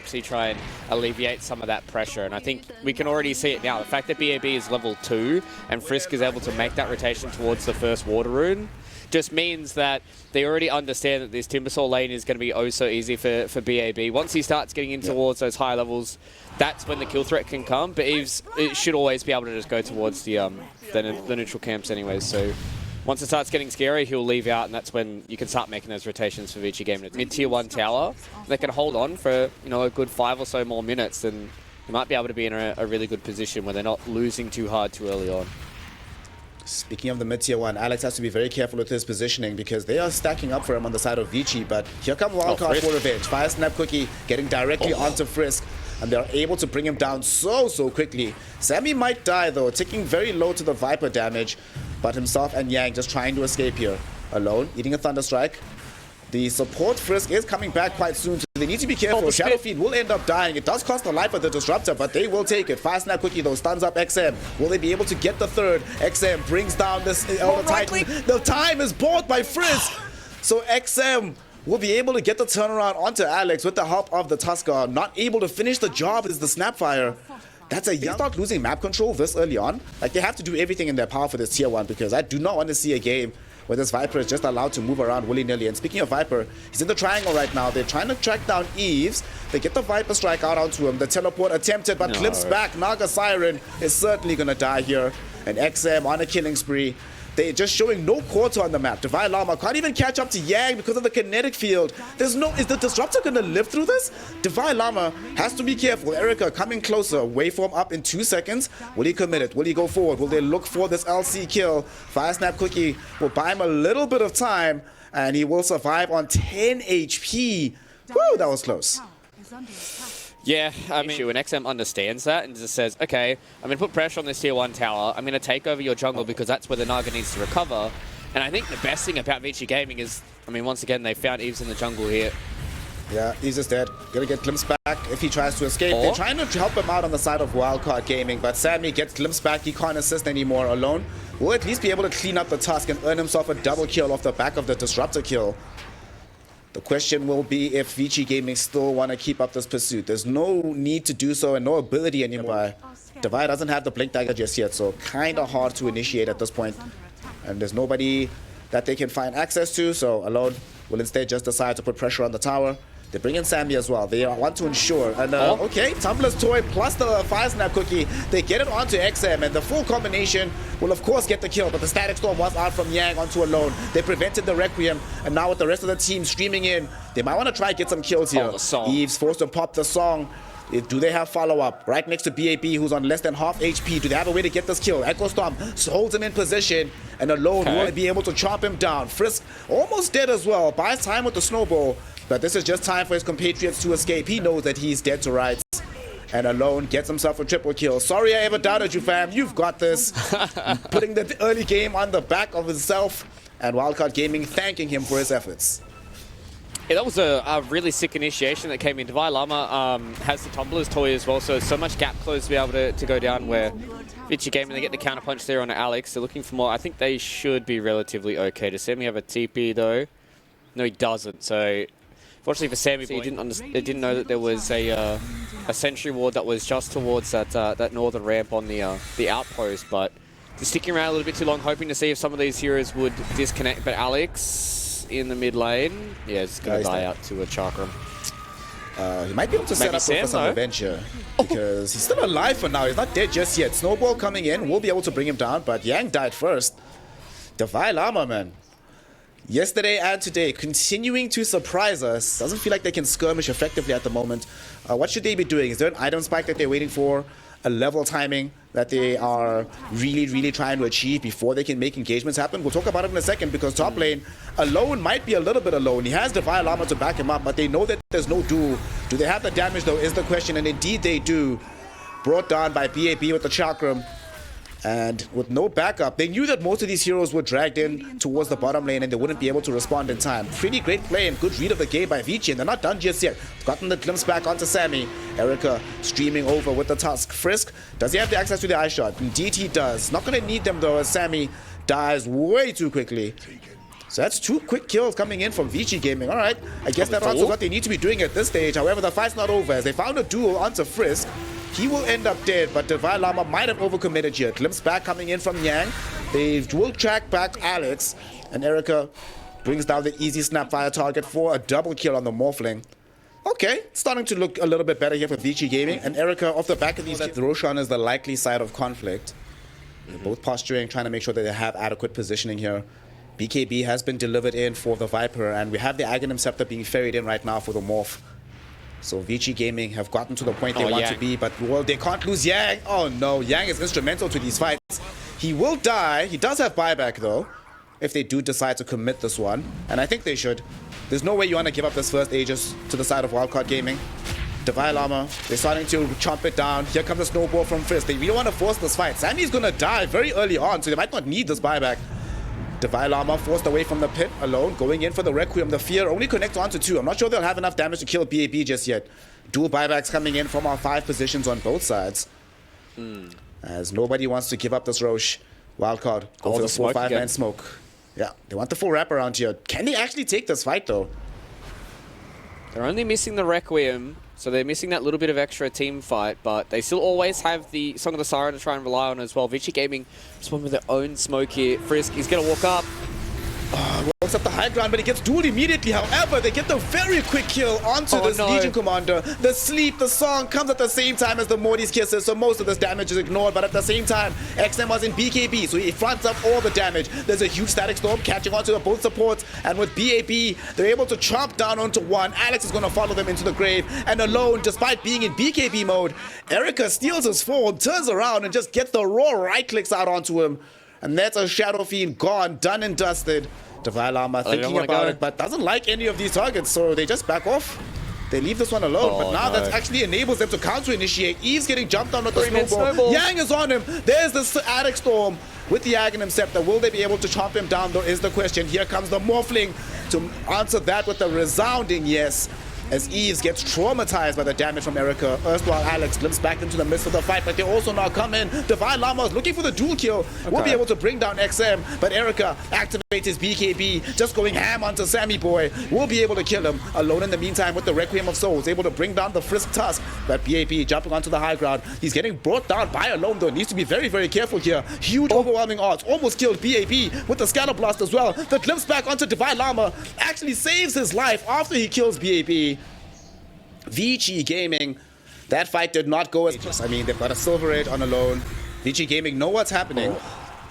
actually try and alleviate some of that pressure. And I think we can already see it now. The fact that BAB is level 2 and Frisk is able to make that rotation towards the first water rune just means that they already understand that this Timbersaw lane is going to be oh so easy for BAB. Once he starts getting in towards those high levels, that's when the kill threat can come. But it should always be able to just go towards the neutral camps anyways. So once it starts getting scary, he'll leave out, and that's when you can start making those rotations for Vici Gaming. Mid-tier 1 tower, they can hold on for a good 5 or so more minutes, and they might be able to be in a really good position where they're not losing too hard too early on. Speaking of the mid-tier 1, Alex has to be very careful with his positioning because they are stacking up for him on the side of Vici, but here come Wildcard for revenge. Fire Snap Quickie getting directly onto Frisk, and they're able to bring him down so quickly. Sammy might die though, ticking very low to the Viper damage, but himself and Yang just trying to escape here. Alone, eating a Thunderstrike. The support Frisk is coming back quite soon, so they need to be careful. Shadow Fiend will end up dying. It does cost the life of the Disruptor, but they will take it. Fire Snap Quickie though stuns up XM. Will they be able to get the third? XM brings down this Elder Titan. The time is bought by Frisk. So XM will be able to get the turnaround onto Alex with the help of the Tusker. Not able to finish the job is the Snapfire. That's a young start losing map control this early on. Like, they have to do everything in their power for this tier 1 because I do not want to see a game where this Viper is just allowed to move around willy-nilly. And speaking of Viper, he's in the triangle right now. They're trying to track down Eves. They get the Viper strike out onto him. The teleport attempted, but clips back. Naga Siren is certainly going to die here. And XM on a killing spree. They're just showing no quarter on the map. Divine Llama can't even catch up to Yang because of the kinetic field. Is the Disruptor going to live through this? Divine Llama has to be careful. Erica coming closer. Waveform up in 2 seconds. Will he commit it? Will he go forward? Will they look for this LC kill? Fire Snap Quickie will buy him a little bit of time, and he will survive on 10 HP. Woo, that was close. Yeah, I mean, when XM understands that and just says, okay, I'm going to put pressure on this tier 1 tower, I'm going to take over your jungle because that's where the Naga needs to recover. And I think the best thing about Vici Gaming is, I mean, once again, they found Eves in the jungle here. Yeah, Eves is dead. Gonna get glimpsed back if he tries to escape. They're trying to help him out on the side of Wildcard Gaming, but Sammy gets glimpsed back. He can't assist anymore alone. Will at least be able to clean up the Tusk and earn himself a double kill off the back of the Disruptor kill. The question will be if Vici Gaming still want to keep up this pursuit. There's no need to do so and no ability anymore. Divide doesn't have the Blink Dagger just yet, so kind of hard to initiate at this point. And there's nobody that they can find access to, so Alone will instead just decide to put pressure on the tower. They bring in Sammy as well. They want to ensure. And okay, Tumblr's Toy plus the Fire Snap Cookie. They get it onto XM, and the full combination will of course get the kill. But the Static Storm was out from Yang onto Alone. They prevented the Requiem, and now with the rest of the team streaming in, they might want to try and get some kills here. Eves forced to pop the song. Do they have follow-up? Right next to BAB, who's on less than half HP. Do they have a way to get this kill? Echo Storm holds him in position, and Alone will be able to chop him down. Frisk almost dead as well. Buys time with the Snowball. But this is just time for his compatriots to escape. He knows that he's dead to rights. And Alone gets himself a triple kill. Sorry I ever doubted you, fam. You've got this. Putting the early game on the back of himself. And Wildcard Gaming thanking him for his efforts. Yeah, that was a really sick initiation that came in. Divine Llama has the Tumblr's Toy as well, so much gap close to be able to go down where Vici Gaming, they get the counterpunch there on Alex. They're looking for more. I think they should be relatively okay. Does Sammy have a TP though? No, he doesn't. So fortunately for Sammy, he didn't know that there was a sentry ward that was just towards that northern ramp on the outpost, but just sticking around a little bit too long, hoping to see if some of these heroes would disconnect. But Alex in the mid lane, yeah, it's going to die out to a Chakram. He might be able to set up for some adventure because he's still alive for now. He's not dead just yet. Snowball coming in will be able to bring him down, but Yang died first. Divine Llama, man. Yesterday and today, continuing to surprise us. Doesn't feel like they can skirmish effectively at the moment. What should they be doing? Is there an item spike that they're waiting for? A level timing that they are really trying to achieve before they can make engagements happen? We'll talk about it in a second because top lane Alone might be a little bit alone. He has Divine Llama to back him up, but they know that there's no duel. Do they have the damage though is the question, and indeed they do. Brought down by BAB with the Chakram. And with no backup, they knew that most of these heroes were dragged in towards the bottom lane and they wouldn't be able to respond in time. Pretty great play and good read of the game by Vici, and they're not done just yet. Gotten the glimpse back onto Sammy. Erica streaming over with the Tusk. Frisk, does he have the access to the eye shot? Indeed he does. Not going to need them though as Sammy dies way too quickly. So that's 2 quick kills coming in from Vici Gaming. All right, I guess that's also what they need to be doing at this stage. However, the fight's not over as they found a duel onto Frisk. He will end up dead, but Double-elimination might have overcommitted here. Glimpse back coming in from Yang. They will track back Alex, and Erica brings down the easy snapfire target for a double kill on the Morphling. Okay, starting to look a little bit better here for Vici Gaming, and Erica off the back of these. That Roshan is the likely side of conflict. They're both posturing, trying to make sure that they have adequate positioning here. BKB has been delivered in for the Viper, and we have the Aghanim Scepter being ferried in right now for the Morph. So Vici Gaming have gotten to the point they want to be, but well, they can't lose Yang. Oh no, Yang is instrumental to these fights. He will die. He does have buyback though, if they do decide to commit this one, and I think they should. There's no way you want to give up this first Aegis to the side of Wildcard Gaming. Double-elimination, they're starting to chomp it down. Here comes the snowball from Frisk. They really want to force this fight. Sammy's gonna die very early on, so they might not need this buyback. Double-elimination forced away from the pit alone, going in for the Requiem. The Fear only connects onto 2. I'm not sure they'll have enough damage to kill BAB just yet. Dual buybacks coming in from our 5 positions on both sides. As nobody wants to give up this Roche. Wildcard, go for the 4-5-man smoke. Yeah, they want the full wraparound here. Can they actually take this fight though? They're only missing the Requiem, so they're missing that little bit of extra team fight, but they still always have the Song of the Siren to try and rely on as well. Vici Gaming just went with their own smoke here. Frisk, he's going to walk up. Walks up the high ground, but he gets dueled immediately. However, they get the very quick kill onto this Legion Commander. The sleep, the song comes at the same time as the Morty's kisses, so most of this damage is ignored, but at the same time, XM was in BKB, so he fronts up all the damage. There's a huge static storm catching onto the both supports, and with BAB, they're able to chomp down onto one. Alex is going to follow them into the grave, and alone, despite being in BKB mode, Erica steals his form, turns around, and just gets the raw right-clicks out onto him. And that's a Shadow Fiend gone, done and dusted. Double-elimination thinking about it, but doesn't like any of these targets, so they just back off. They leave this one alone, but now that actually enables them to counter-initiate. Eve's getting jumped on with the snowball. Yang is on him. There's the Static Storm with the Aghanim Scepter. Will they be able to chomp him down, though, is the question. Here comes the Morphling to answer that with a resounding yes, as Eves gets traumatized by the damage from Erica. Erstwhile Alex glimpses back into the midst of the fight, but they also now come in. Double-elimination is looking for the dual kill. Will be able to bring down XM, but Erica activates his BKB, just going ham onto Sammy Boy. Will be able to kill him. Alone in the meantime with the Requiem of Souls, able to bring down the Frisk Tusk, but BAB jumping onto the high ground. He's getting brought down by Alone though. Needs to be very, very careful here. Huge overwhelming odds. Almost killed BAB with the Scatter Blast as well. The glimpse back onto Double-elimination actually saves his life after he kills BAB. Vici Gaming, that fight did not go as... I mean, they've got a Silver Edge on Alone. Vici Gaming know what's happening,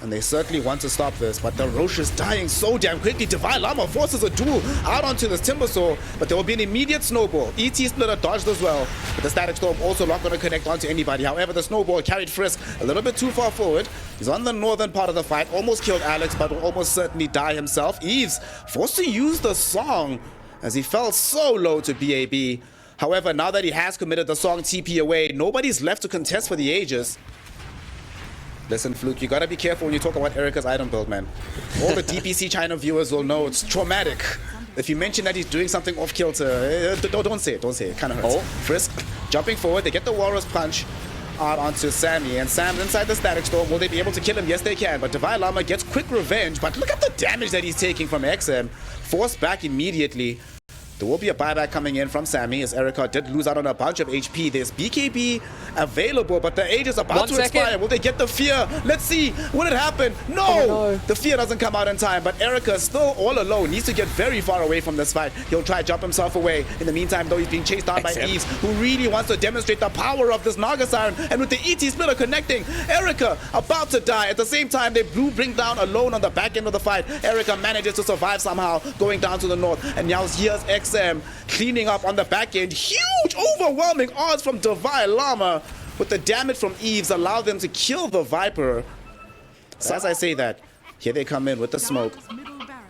and they certainly want to stop this, but the Roche is dying so damn quickly. Double-elimination forces a duel out onto this Timbersaw, but there will be an immediate snowball. ET Splitter dodged as well, but the Static Storm also not going to connect onto anybody. However, the snowball carried Frisk a little bit too far forward. He's on the northern part of the fight, almost killed Alex, but will almost certainly die himself. Eves forced to use the song as he fell so low to BAB. However, now that he has committed the song TP away, nobody's left to contest for the Aegis. Listen, Fluke, you gotta be careful when you talk about Erica's item build, man. All the DPC China viewers will know it's traumatic. If you mention that he's doing something off kilter, don't say it, it kind of hurts. Frisk jumping forward, they get the Walrus Punch out onto Sammy, and Sam's inside the Static Storm. Will they be able to kill him? Yes, they can, but Double-elimination gets quick revenge, but look at the damage that he's taking from XM. Forced back immediately. There will be a buyback coming in from Sammy, as Erica did lose out on a bunch of HP. There's BKB available, but the age is about to expire. Will they get the Fear? Let's see. Will it happen? No! The Fear doesn't come out in time, but Erica still all alone. Needs to get very far away from this fight. He'll try to jump himself away. In the meantime, though, he's being chased down by Eves, who really wants to demonstrate the power of this Naga Siren. And with the ET Splitter connecting, Erica about to die. At the same time, they bring down Alone on the back end of the fight. Erica manages to survive somehow, going down to the north. And now here's XM cleaning up on the back end. Huge overwhelming odds from Double-elimination, with the damage from Eves allow them to kill the Viper. So as I say that, here they come in with the smoke.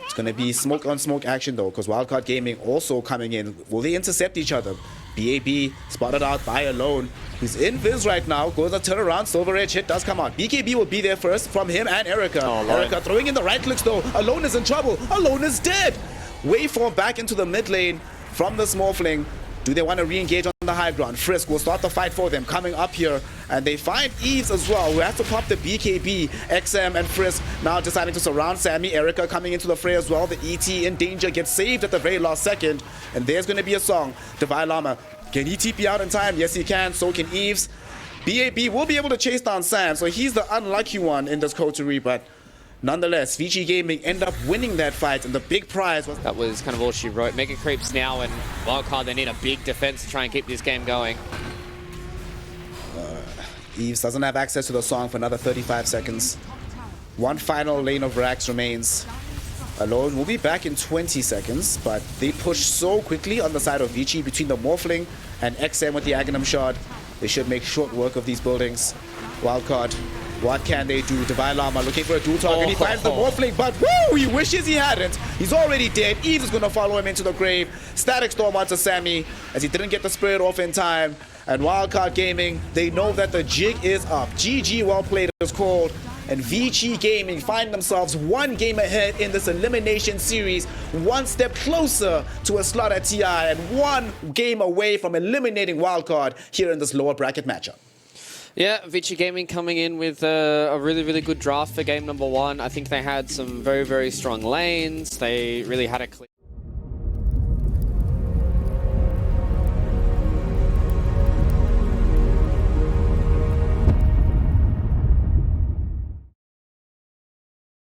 It's going to be smoke on smoke action though, because Wildcard Gaming also coming in. Will they intercept each other? BAB spotted out by Alone. He's in Viz right now. Goes a turnaround. Silver Edge hit does come out. BKB will be there first from him and Erica. Erica throwing in the right clicks though. Alone is in trouble. Alone is dead. Waveform back into the mid lane from the Morphling. Do they want to re-engage on the the high ground. Frisk will start the fight for them, coming up here, and they find Eves as well, who has to pop the BKB. XM and Frisk now deciding to surround Sammy. Erica coming into the fray as well. The ET in danger, gets saved at the very last second, and there's going to be a song. Divine Llama, can he TP out in time? Yes, he can. So can Eves. BAB will be able to chase down Sam, so he's the unlucky one in this coterie, but nonetheless, Vici Gaming end up winning that fight, and the big prize was... That was kind of all she wrote. Mega Creeps now, and Wildcard, they need a big defense to try and keep this game going. Eves doesn't have access to the song for another 35 seconds. One final lane of racks remains. Alone will be back in 20 seconds, but they push so quickly on the side of Vici between the Morphling and XM with the Aghanim Shard. They should make short work of these buildings. Wildcard, what can they do? Divine Llama looking for a dual target. He finds the Morphling, but woo! He wishes he hadn't. He's already dead. Eves is going to follow him into the grave. Static Storm onto Sammy as he didn't get the spirit off in time. And Wildcard Gaming, they know that the jig is up. GG, well played is called. And Vici Gaming find themselves one game ahead in this elimination series, one step closer to a slot at TI, and one game away from eliminating Wildcard here in this lower bracket matchup. Yeah, Vici Gaming coming in with a really, really good draft for game number 1. I think they had some very, very strong lanes. They really had a clear...